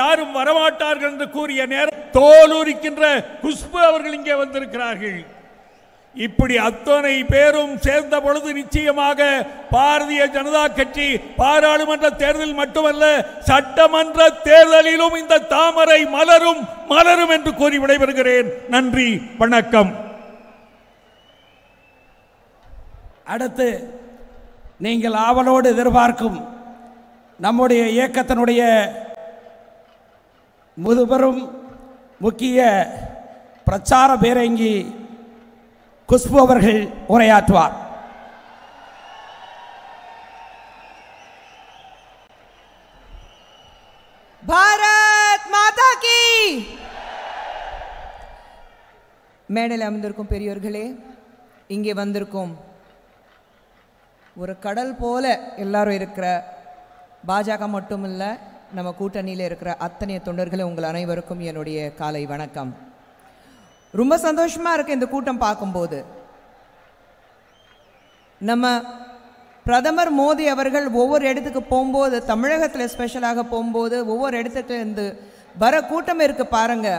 யாரும் வரமாட்டார்கள் என்று கூறிய நேரம் தோலுரிக்கின்ற குஷ்பு அவர்கள் இங்கே வந்திருக்கிறார்கள். இப்படி அத்தனை பேரும் சேர்ந்த பொழுது நிச்சயமாக பாரதிய ஜனதா கட்சி பாராளுமன்ற தேர்தல் மட்டுமல்ல சட்டமன்ற தேர்தலிலும் இந்த தாமரை மலரும் மலரும் என்று கூறி விடைபெறுகிறேன். நன்றி, வணக்கம். அடுத்து நீங்கள் ஆவலோடு எதிர்பார்க்கும் நம்முடைய இயக்கத்தினுடைய முதுபெரும் முக்கிய பிரச்சார பேரங்கி குஷ்பு அவர்கள் உரையாற்றுவார். பாரத் மாதா கி. மேடையில் அமர்ந்திருக்கும் பெரியோர்களே, இங்கே வந்திருக்கும் ஒரு கடல் போல எல்லாரும் இருக்கிற பாஜக மட்டும் இல்லை, நம்ம கூட்டணியில் இருக்கிற அத்தனை தொண்டர்களும் உங்கள் அனைவருக்கும் என்னுடைய காலை வணக்கம். ரொம்ப சந்தோஷமா இருக்கு இந்த கூட்டம் பார்க்கும்போது. நம்ம பிரதமர் மோடி அவர்கள் ஒவ்வொரு இடத்துக்கு போகும்போது, தமிழகத்தில் ஸ்பெஷலாக போகும்போது ஒவ்வொரு இடத்துக்கு இருந்து வர கூட்டம் இருக்கு பாருங்க.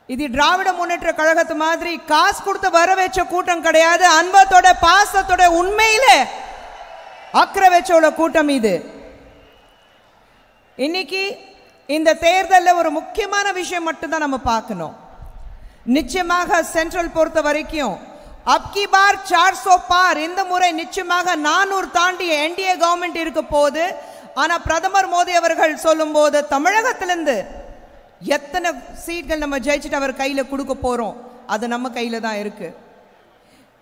இது திராவிட முன்னேற்ற கழகத்து மாதிரி காசு கொடுத்து வர வச்ச கூட்டம் கிடையாது. அன்பத்தோட பாசத்தோட உண்மையில அக்கறை வச்சோட கூட்டம் இது. இன்னைக்கு இந்த தேர்தலில் ஒரு முக்கியமான விஷயம் மட்டும்தான் நம்ம பார்க்கணும். நிச்சயமாக சென்ட்ரல் பொறுத்த வரைக்கும் அப்கி பார் 400 பார், இந்த முறை நிச்சயமாக 400 தாண்டி என்டிஏ கவர்மெண்ட் இருக்க போது. ஆனா பிரதமர் மோடி அவர்கள் சொல்லும் போது தமிழகத்திலிருந்து எத்தனை சீட்கள் நம்ம ஜெயிச்சுட்டு அவர் கையில கொடுக்க போறோம், அது நம்ம கையில தான் இருக்கு.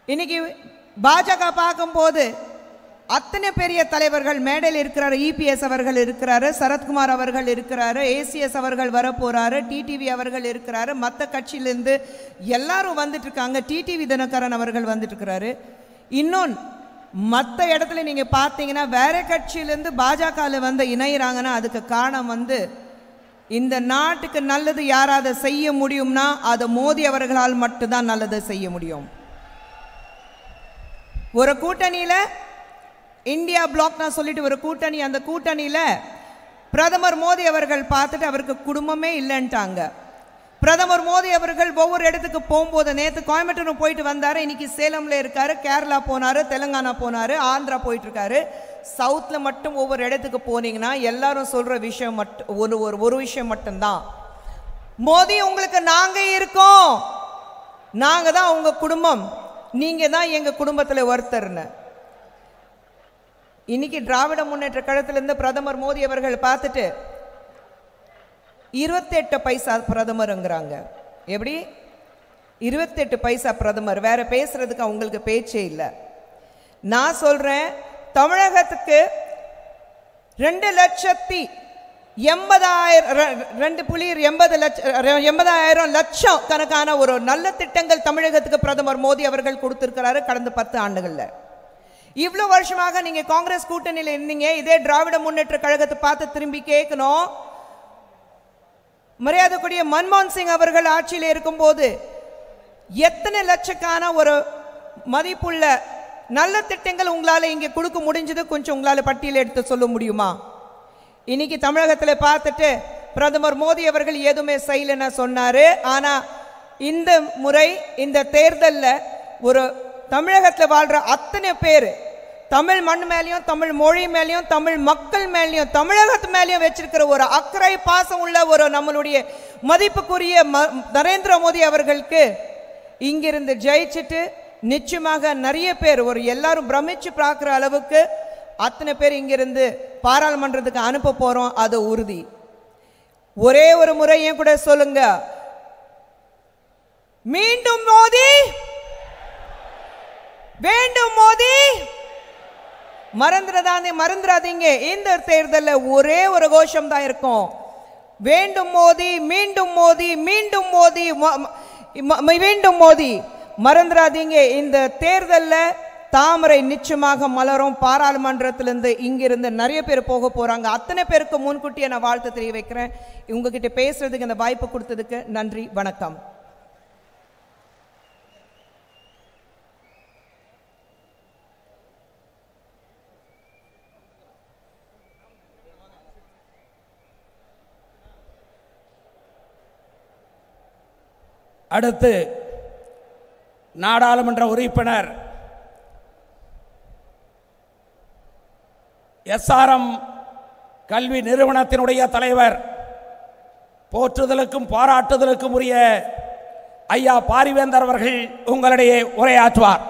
இன்னைக்கு பாஜக பார்க்கும்போது அத்தனை பெரிய தலைவர்கள் மேடையில் இருக்கிறாரு. இபிஎஸ் அவர்கள் இருக்கிறாரு, சரத்குமார் அவர்கள் இருக்கிறாரு, ஏசிஎஸ் அவர்கள் வர போறாரு, டிடிவி அவர்கள் இருக்கிறாரு, மற்ற கட்சியிலிருந்து எல்லாரும் வந்துட்டு இருக்காங்க. டிடிவி தினகரன் அவர்கள் வந்துட்டு இருக்கிறாரு. இன்னொன்று மற்ற இடத்துல நீங்க பார்த்தீங்கன்னா வேற கட்சியிலிருந்து பாஜகவில் வந்து இணைகிறாங்கன்னா அதுக்கு காரணம் வந்து இந்த நாட்டுக்கு நல்லது யாராவது செய்ய முடியும்னா அது மோடி அவர்களால் மட்டும்தான் நல்லது செய்ய முடியும். ஒரு கூட்டணியில இந்தியா பிளாக் நான் சொல்லிட்டு ஒரு கூட்டணி, அந்த கூட்டணியில பிரதமர் மோடி அவர்கள் பார்த்துட்டு அவருக்கு குடும்பமே இல்லைன்ட்டாங்க. பிரதமர் மோடி அவர்கள் ஒவ்வொரு இடத்துக்கு போகும்போது, நேற்று கோயம்புத்தூர் போயிட்டு வந்தாரு, இன்னைக்கு சேலம்ல இருக்காரு, கேரளா போனாரு, தெலுங்கானா போனாரு, ஆந்திரா போயிட்டு இருக்காரு. சவுத்ல மட்டும் ஒவ்வொரு இடத்துக்கு போனீங்கன்னா எல்லாரும் சொல்ற விஷயம் மட்டும் ஒரு விஷயம் மட்டும்தான், மோடி உங்களுக்கு நாங்க இருக்கோம், நாங்க தான் உங்க குடும்பம், நீங்க தான் எங்க குடும்பத்துல ஒருத்தர்னு. இன்னைக்கு திராவிட முன்னேற்ற கழகத்திலிருந்து பிரதமர் மோடி அவர்கள் பார்த்துட்டு 28 பைசா பிரதமருங்கிறாங்க. எப்படி 28 பைசா பிரதமர்? வேற பேசுறதுக்கு அவங்களுக்கு பேச்சே இல்லை. நான் சொல்றேன், தமிழகத்துக்கு 2,80,000 லட்சம் கணக்கான ஒரு நல்ல திட்டங்கள் தமிழகத்துக்கு பிரதமர் மோடி அவர்கள் கொடுத்திருக்கிறாரு கடந்த 10 ஆண்டுகள்ல. இவ்வளவு வருஷமாக நீங்க காங்கிரஸ் கூட்டணியில் இருந்தீங்க, இதே திராவிட முன்னேற்ற கழகத்தை பார்த்து திரும்பி கேட்கணும். மரியாதைக்குரிய மன்மோகன் சிங் அவர்கள் ஆட்சியில் இருக்கும்போது எத்தனை லட்சக்கான ஒரு மதிப்புள்ள நல்ல திட்டங்கள் உங்களால இங்க கொடுக்க முடிஞ்சது, கொஞ்சம் உங்களால பட்டியல் எடுத்து சொல்ல முடியுமா? இன்னைக்கு தமிழகத்தில் பார்த்துட்டு பிரதமர் மோடி அவர்கள் எதுவுமே செய்யலன்னு சொன்னாரு. ஆனா இந்த முறை இந்த தேர்தலில் ஒரு தமிழகத்தில் வாழ்ற அத்தனை பேர் தமிழ் மண் மேலையும், தமிழ் மொழி மேலையும், தமிழ் மக்கள் மேலையும், தமிழகத்து மேலையும் வச்சிருக்கிற ஒரு அக்கறை பாசம் உள்ள ஒரு நம்மளுடைய மதிப்புக்குரிய நரேந்திர மோடி அவர்களுக்கு இங்கிருந்து ஜெயிச்சுட்டு நிச்சயமாக நிறைய பேர் ஒரு எல்லாரும் பிரமிச்சு பார்க்குற அளவுக்கு அத்தனை பேர் இங்கிருந்து பாராளுமன்றத்துக்கு அனுப்ப போறோம், அது உறுதி. ஒரே ஒரு முறை ஏன் கூட சொல்லுங்க, மீண்டும் மோடி வேண்டும், மோடி மறந்துடாதீங்க. இந்த தேர்தலில் ஒரே ஒரு கோஷம் தான் இருக்கும், வேண்டும் மோடி, மீண்டும் மோடி, மீண்டும் மோடி, மீண்டும் மோடி. மறந்துடாதீங்க, இந்த தேர்தலில் தாமரை நிச்சயமாக மலரும். பாராளுமன்றத்திலிருந்து இங்கிருந்து நிறைய பேர் போக போறாங்க. அத்தனை பேருக்கு முன்கூட்டியே நான் வாழ்த்து தெரிய வைக்கிறேன். உங்ககிட்ட பேசுறதுக்கு இந்த வாய்ப்பு கொடுத்ததுக்கு நன்றி, வணக்கம். அடுத்து நாடாளுமன்ற உறுப்பினர் எஸ்ஆர்எம் கல்வி நிறுவனத்தினுடைய தலைவர், போற்றுதலுக்கும் பாராட்டுதலுக்கும் உரிய ஐயா பாரிவேந்தர் அவர்கள் உங்களிடையே உரையாற்றுவார்.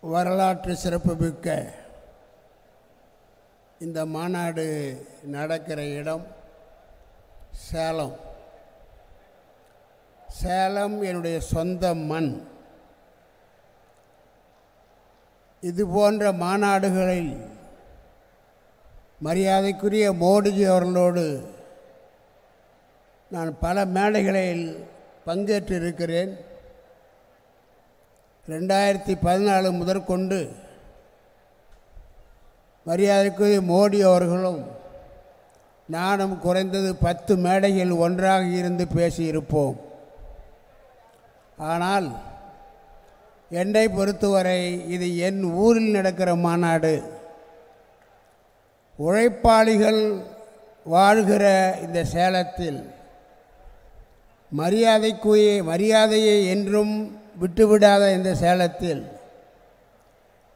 வரலாற்று சிறப்புமிக்க இந்த மாநாடு நடக்கிற இடம் சேலம். சேலம் என்னுடைய சொந்த மண். இது போன்ற மாநாடுகளில் மரியாதைக்குரிய மோடிஜி அவர்களோடு நான் பல மேடைகளில் பங்கேற்றிருக்கிறேன். 2014 முதற்கொண்டு மரியாதைக்குரிய மோடி அவர்களும் நானும் குறைந்தது 10 மேடைகள் ஒன்றாக இருந்து பேசியிருப்போம். ஆனால் என்னை பொறுத்தவரை இது என் ஊரில் நடக்கிற மாநாடு. உழைப்பாளிகள் வாழ்கிற இந்த சேலத்தில் மரியாதையை என்றும் விட்டுவிடாத இந்த சேலத்தில்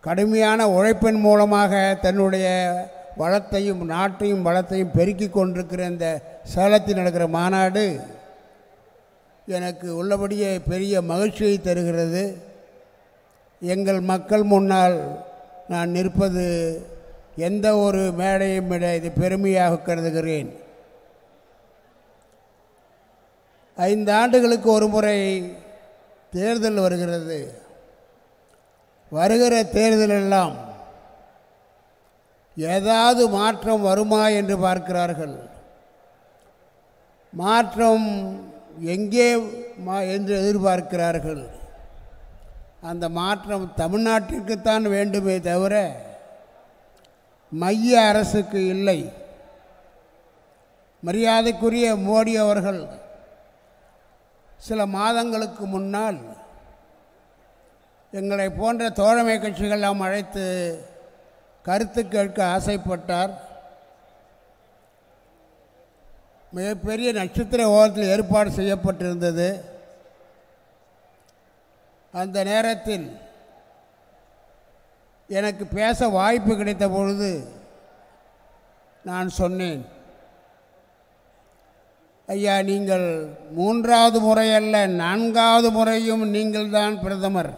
கடுமையான உழைப்பின் மூலமாக தன்னுடைய வளத்தையும் நாட்டையும் வளத்தையும் பெருக்கி கொண்டிருக்கிற இந்த சேலத்தில் நடக்கிற மாநாடு எனக்கு உள்ளபடியே பெரிய மகிழ்ச்சியை தருகிறது. எங்கள் மக்கள் முன்னால் நான் நிற்பது எந்த ஒரு மேடையும் விட இது பெருமையாக கருதுகிறேன். 5 ஆண்டுகளுக்கு ஒரு முறை தேர்தல் வருகிறது. வருகிற தேர்தலெல்லாம் ஏதாவது மாற்றம் வருமா என்று பார்க்கிறார்கள். மாற்றம் எங்கே என்று எதிர்பார்க்கிறார்கள். அந்த மாற்றம் தமிழ்நாட்டிற்குத்தான் வேண்டுமே தவிர மைய அரசுக்கு இல்லை. மரியாதைக்குரிய மோடி அவர்கள் சில மாதங்களுக்கு முன்னால் எங்களை போன்ற தோழமை கட்சிகளெல்லாம் அழைத்து கருத்து கேட்க ஆசைப்பட்டார். மிகப்பெரிய நட்சத்திர ஓரத்தில் ஏற்பாடு செய்யப்பட்டிருந்தது. அந்த நேரத்தில் எனக்கு பேச வாய்ப்பு கிடைத்த பொழுது நான் சொன்னேன், ஐயா, நீங்கள் 3வது முறையல்ல 4வது முறையும் நீங்கள்தான் பிரதமர்.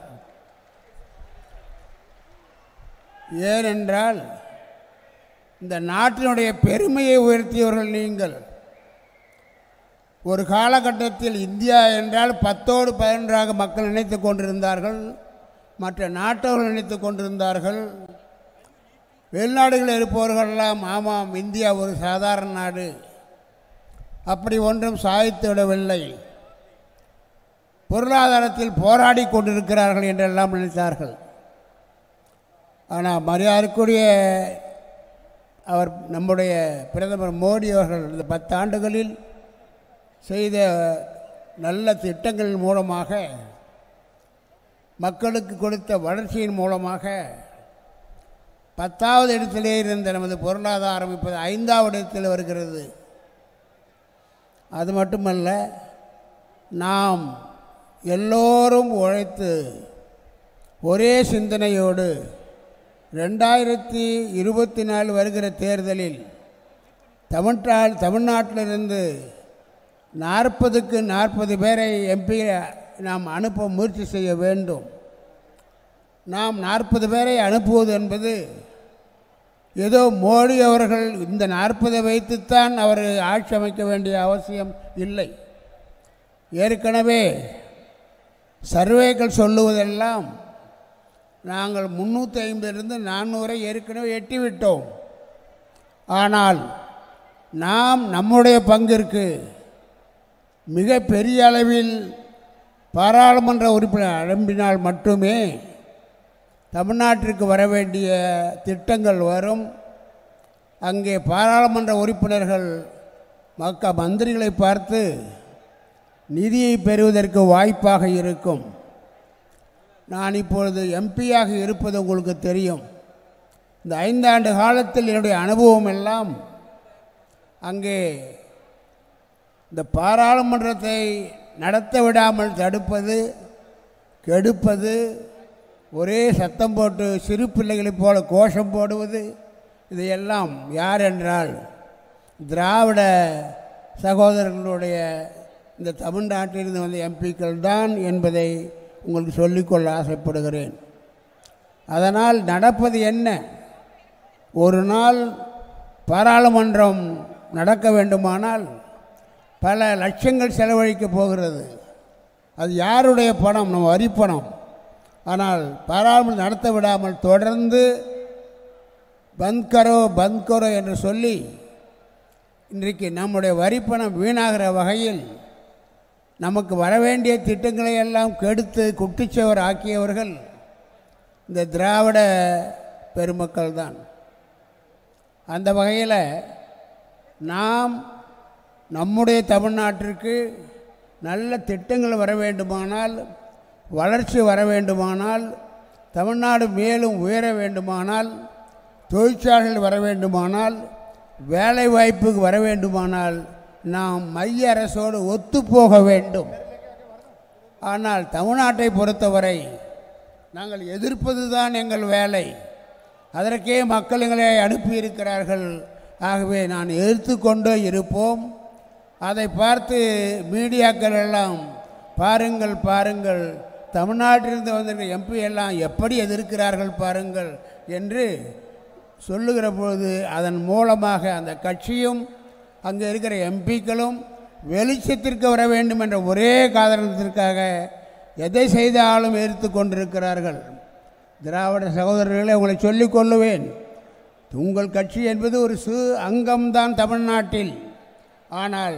ஏனென்றால் இந்த நாட்டினுடைய பெருமையை உயர்த்தியவர்கள் நீங்கள். ஒரு காலகட்டத்தில் இந்தியா என்றால் 10ஓடு 11ஆக மக்கள் நினைத்து கொண்டிருந்தார்கள். மற்ற நாட்டவர்கள் நினைத்து கொண்டிருந்தார்கள். வெளிநாடுகளில் இருப்பவர்களெல்லாம் ஆமாம், இந்தியா ஒரு சாதாரண நாடு, அப்படி ஒன்றும் சாதித்து விடவில்லை, பொருளாதாரத்தில் போராடி கொண்டிருக்கிறார்கள் என்றெல்லாம் நினைத்தார்கள். ஆனால் மரியாதைக்குரிய அவர் நம்முடைய பிரதமர் மோடி அவர்கள் இந்த 10 ஆண்டுகளில் செய்த நல்ல திட்டங்கள் மூலமாக, மக்களுக்கு கொடுத்த வளர்ச்சியின் மூலமாக 10வது இடத்திலே இருந்த நமது பொருளாதாரம் இப்போது 5வது இடத்தில் வருகிறது. அது மட்டுமல்ல, நாம் எல்லோரும் உழைத்து ஒரே சிந்தனையோடு 2024 வருகிற தேர்தலில் தமிழ்நாட்டிலிருந்து 40க்கு 40 பேரை எம்பி நாம் அனுப்ப முயற்சி செய்ய வேண்டும். நாம் 40 பேரை அனுப்புவது என்பது ஏதோ மோடி அவர்கள் இந்த 40 வைத்துத்தான் அவர் ஆட்சி அமைக்க வேண்டிய அவசியம் இல்லை. ஏற்கனவே சர்வேக்கள் சொல்லுவதெல்லாம் நாங்கள் 350லிருந்து 400 ஏற்கனவே எட்டிவிட்டோம். ஆனால் நாம் நம்முடைய பங்கிற்கு மிக பெரிய அளவில் பாராளுமன்ற உறுப்பினர் அனுப்பினால் மட்டுமே தமிழ்நாட்டிற்கு வர வேண்டிய திட்டங்கள் வரும். அங்கே பாராளுமன்ற உறுப்பினர்கள் மந்திரிகளை பார்த்து நிதியை பெறுவதற்கு வாய்ப்பாக இருக்கும். நான் இப்பொழுது எம்பியாக இருப்பது உங்களுக்கு தெரியும். இந்த 5 ஆண்டு காலத்தில் என்னுடைய அனுபவம் எல்லாம் அங்கே இந்த பாராளுமன்றத்தை நடத்த விடாமல் தடுப்பது, கெடுப்பது, ஒரே சத்தம் போட்டு சிறு பிள்ளைகளைப் போல கோஷம் போடுவது, இதையெல்லாம் யார் என்றால் திராவிட சகோதரர்களுடைய இந்த தமிழ்நாட்டிலிருந்து வந்த எம்பிக்கள் தான் என்பதை உங்களுக்கு சொல்லிக்கொள்ள ஆசைப்படுகிறேன். அதனால் நடப்பது என்ன? ஒரு நாள் பாராளுமன்றம் நடக்க வேண்டுமானால் பல லட்சங்கள் செலவழிக்கப் போகிறது. அது யாருடைய பணம்? நம்ம வரிப்பணம். ஆனால் பாராளுமன்றம் நடத்த விடாமல் தொடர்ந்து பந்த்கரோ பந்த்கரோ என்று சொல்லி இன்றைக்கு நம்முடைய வரிப்பணம் வீணாகிற வகையில் நமக்கு வரவேண்டிய திட்டங்களை எல்லாம் கெடுத்து குட்டிச்சவர் ஆக்கியவர்கள் இந்த திராவிட பெருமக்கள் தான். அந்த வகையில் நாம் நம்முடைய தமிழ்நாட்டிற்கு நல்ல திட்டங்கள் வர வேண்டுமானால், வளர்ச்சி வர வேண்டுமானால், தமிழ்நாடு மேலும் உயர வேண்டுமானால், தொழிற்சாலைகள் வர வேண்டுமானால், வேலை வாய்ப்புக்கு வர வேண்டுமானால் நாம் மைய அரசோடு ஒத்துப்போக வேண்டும். ஆனால் தமிழ்நாட்டை பொறுத்தவரை நாங்கள் எதிர்ப்பது தான் எங்கள் வேலை. அதற்கே மக்கள் எங்களை அனுப்பியிருக்கிறார்கள். ஆகவே நான் எதிர்த்து கொண்டே இருப்போம். அதை பார்த்து மீடியாக்கள் எல்லாம் பாருங்கள் பாருங்கள், தமிழ்நாட்டிலிருந்து வந்திருக்கிற எம்பி எல்லாம் எப்படி எதிர்க்கிறார்கள் பாருங்கள் என்று சொல்லுகிற பொழுது அதன் மூலமாக அந்த கட்சியும் அங்கே இருக்கிற எம்பிக்களும் வெளிச்சத்திற்கு வர வேண்டும் என்ற ஒரே காரணத்திற்காக எதை செய்தாலும் எதிர்த்து கொண்டிருக்கிறார்கள். திராவிட சகோதரர்களை உங்களை சொல்லிக் கொள்ளுவேன், உங்கள் கட்சி என்பது ஒரு சிறு அங்கம்தான் தமிழ்நாட்டில். ஆனால்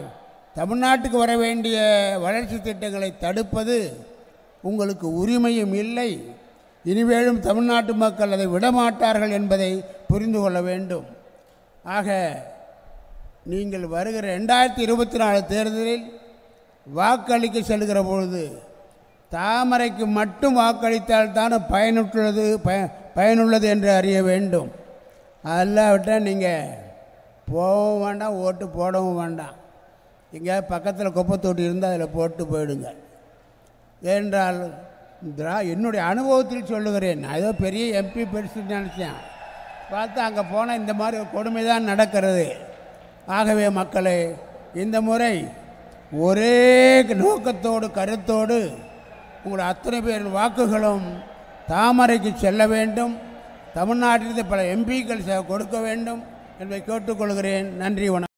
தமிழ்நாட்டுக்கு வர வேண்டிய வளர்ச்சி திட்டங்களை தடுப்பது உங்களுக்கு உரிமையும் இல்லை. இனிமேலும் தமிழ்நாட்டு மக்கள் அதை விடமாட்டார்கள் என்பதை புரிந்து கொள்ள வேண்டும். ஆக நீங்கள் வருகிற 2024 தேர்தலில் வாக்களிக்க செல்கிற பொழுது தாமரைக்கு மட்டும் வாக்களித்தால் தான் பயனுள்ளது என்று அறிய வேண்டும். அல்லாவிட்டால் நீங்கள் போகவும் வேண்டாம், ஓட்டு போடவும் வேண்டாம். இங்கே பக்கத்தில் குப்பை தொட்டி இருந்தால் அதில் போட்டு போயிடுங்க. ஏனென்றால் என்னுடைய அனுபவத்தில் சொல்லுகிறேன். நான் ஏதோ பெரிய எம்பி பெருசுன்னு நினச்சேன், பார்த்தா அங்கே போனால் இந்த மாதிரி ஒரு கொடுமை தான் நடக்கிறது. ஆகவே மக்களே, இந்த முறை ஒரே நோக்கத்தோடு கருத்தோடு உங்கள் அத்தனை பேர் வாக்குகளும் தாமரைக்கு செல்ல வேண்டும். தமிழ்நாட்டிலிருந்து பல எம்பிக்கள் கொடுக்க வேண்டும் என்பதை கேட்டுக்கொள்கிறேன். நன்றி, வணக்கம்.